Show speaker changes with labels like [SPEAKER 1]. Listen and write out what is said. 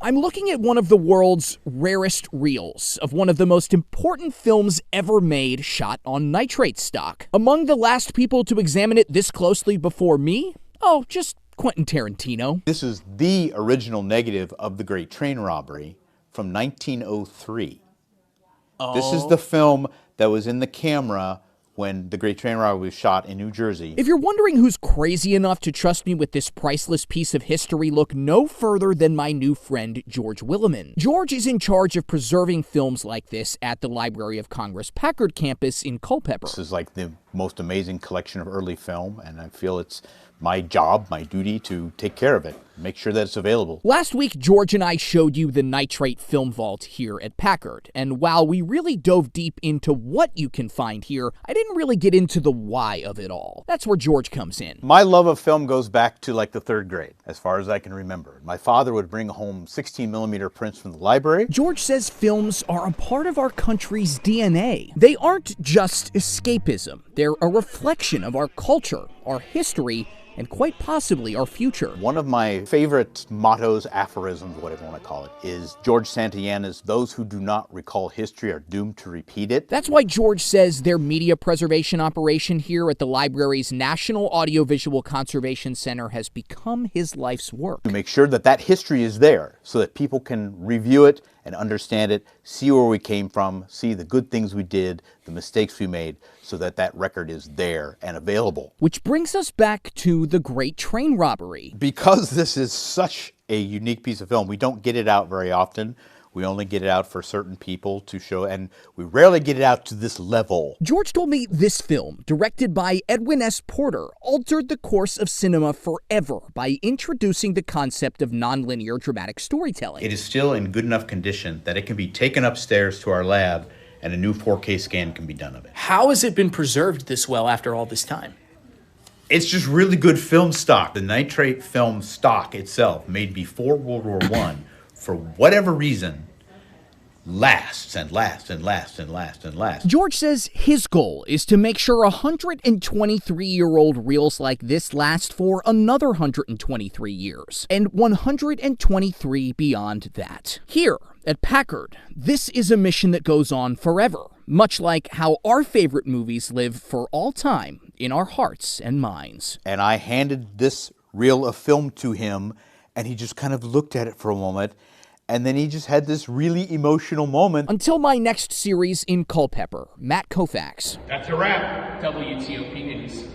[SPEAKER 1] I'm looking at one of the world's rarest reels of one of the most important films ever made shot on nitrate stock. Among the last people to examine it this closely before me? Oh, just Quentin Tarantino.
[SPEAKER 2] This is the original negative of the Great Train Robbery from 1903.
[SPEAKER 1] Oh.
[SPEAKER 2] This is the film that was in the camera when the Great Train Robbery was shot in New Jersey.
[SPEAKER 1] If you're wondering who's crazy enough to trust me with this priceless piece of history, look no further than my new friend, George Willeman. George is in charge of preserving films like this at the Library of Congress Packard Campus in Culpeper.
[SPEAKER 2] This is like the most amazing collection of early film, and I feel it's my job, my duty to take care of it, make sure that it's available.
[SPEAKER 1] Last week, George and I showed you the Nitrate film vault here at Packard, and while we really dove deep into what you can find here, I didn't really get into the why of it all. That's where George comes in.
[SPEAKER 2] My love of film goes back to like the 3rd grade, as far as I can remember. My father would bring home 16mm prints from the library.
[SPEAKER 1] George says films are a part of our country's DNA. They aren't just escapism. They're a reflection of our culture, our history, and quite possibly our future.
[SPEAKER 2] One of my favorite mottos, aphorisms, whatever you want to call it, is George Santayana's, "Those who do not recall history are doomed to repeat it."
[SPEAKER 1] That's why George says their media preservation operation here at the library's National Audiovisual Conservation Center has become his life's work.
[SPEAKER 2] To make sure that that history is there so that people can review it and understand it, see where we came from, see the good things we did, the mistakes we made, so that that record is there and available.
[SPEAKER 1] Which brings us back to the Great Train Robbery.
[SPEAKER 2] Because this is such a unique piece of film, we don't get it out very often. We only get it out for certain people to show, and we rarely get it out to this level.
[SPEAKER 1] George told me this film, directed by Edwin S. Porter, altered the course of cinema forever by introducing the concept of nonlinear dramatic storytelling.
[SPEAKER 2] It is still in good enough condition that it can be taken upstairs to our lab and a new 4K scan can be done of it.
[SPEAKER 3] How has it been preserved this well after all this time?
[SPEAKER 2] It's just really good film stock. The nitrate film stock itself, made before World War I, for whatever reason, lasts and lasts and lasts and lasts and lasts.
[SPEAKER 1] George says his goal is to make sure 123-year-old reels like this last for another 123 years, and 123 beyond that. Here at Packard, this is a mission that goes on forever, much like how our favorite movies live for all time in our hearts and minds.
[SPEAKER 2] And I handed this reel of film to him, and he just kind of looked at it for a moment, and then he just had this really emotional moment.
[SPEAKER 1] Until my next series in Culpeper, Matt Koufax.
[SPEAKER 4] That's a wrap.
[SPEAKER 3] WTOP News.